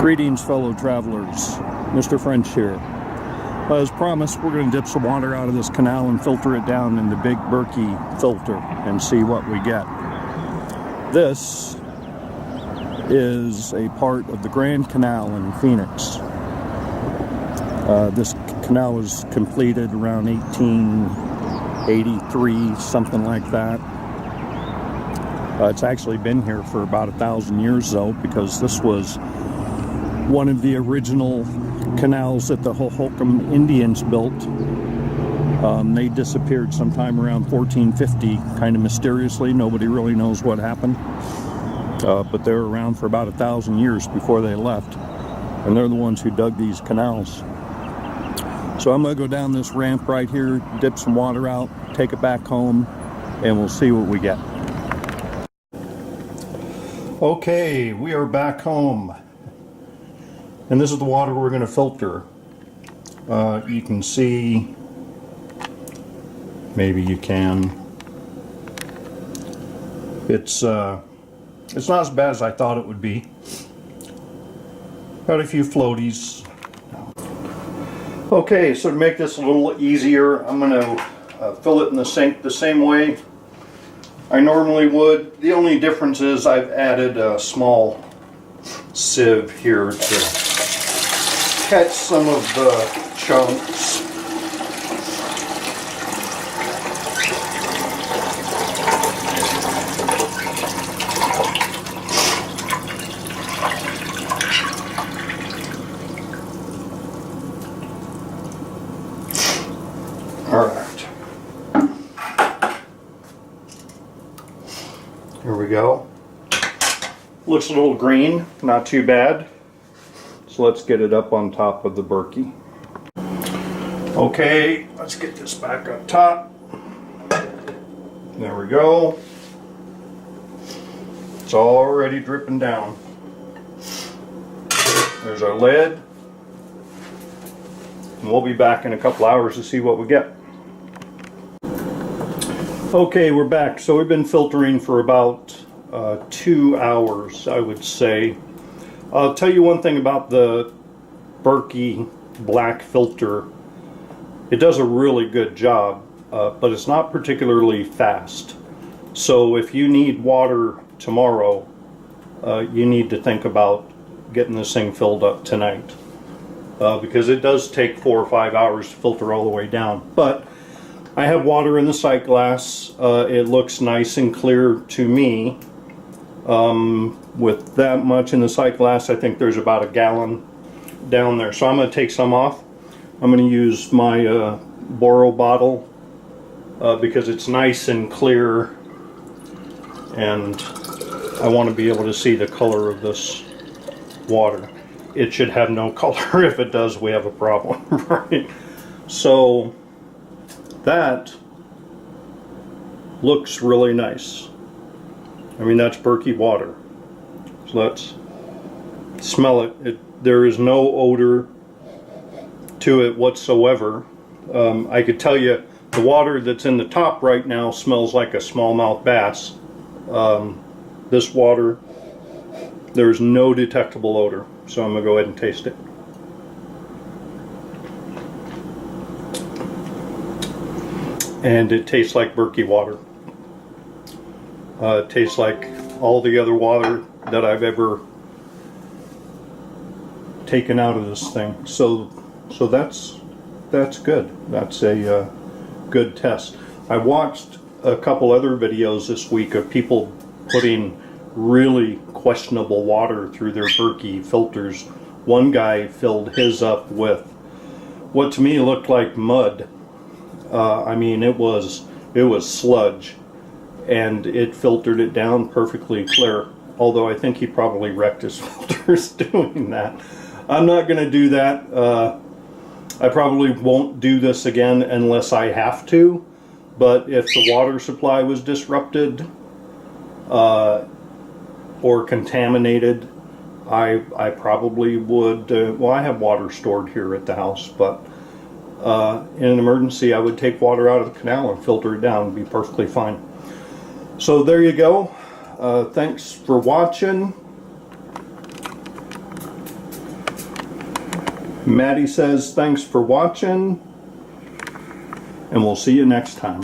Greetings, fellow travelers. Mr. French here. As promised, we're going to dip some water out of this canal and filter it down in the Big Berkey filter and see what we get. This is a part of the Grand Canal in Phoenix. This canal was completed around 1883, something like that. It's actually been here for about 1,000 years, though, because this was one of the original canals that the Hohokam Indians built. They disappeared sometime around 1450, kind of mysteriously. Nobody really knows what happened. But they were around for about 1,000 years before they left. And they're the ones who dug these canals. So I'm going to go down this ramp right here, dip some water out, take it back home, and we'll see what we get. Okay, we are back home. And this is the water we're going to filter. You can see, maybe you can. It's not as bad as I thought it would be. Got a few floaties. Okay, so to make this a little easier, I'm going to fill it in the sink the same way I normally would. The only difference is I've added a small sieve here to catch some of the chunks. All right. Here we go. Looks a little green, not too bad. So let's get it up on top of the Berkey. Okay, let's get this back up top. There we go. It's already dripping down. There's our lid. And we'll be back in a couple hours to see what we get. Okay, we're back. So we've been filtering for about 2 hours, I would say. I'll tell you one thing about the Berkey black filter. It does a really good job, but it's not particularly fast. So if you need water tomorrow, you need to think about getting this thing filled up tonight. Because it does take 4 or 5 hours to filter all the way down. But I have water in the sight glass. It looks nice and clear to me. With that much in the sight glass, I think there's about a gallon down there. So I'm going to take some off. I'm going to use my Boro bottle because it's nice and clear, and I want to be able to see the color of this water. It should have no color. If it does, we have a problem, right? So that looks really nice. I mean, that's Berkey water. So let's smell it. There is no odor to it whatsoever. I could tell you the water that's in the top right now smells like a smallmouth bass. This water, there's no detectable odor. So I'm going to go ahead and taste it. And it tastes like Berkey water. It tastes like all the other water that I've ever taken out of this thing. So that's good. That's a good test. I watched a couple other videos this week of people putting really questionable water through their Berkey filters. One guy filled his up with what to me looked like mud. I mean, it was sludge, and it filtered it down perfectly clear. Although I think he probably wrecked his filters doing that. I'm not going to do that. I probably won't do this again unless I have to. But if the water supply was disrupted or contaminated, I probably would. Well, I have water stored here at the house, but in an emergency, I would take water out of the canal and filter it down and be perfectly fine. So there you go. Thanks for watching. Maddie says thanks for watching, and we'll see you next time.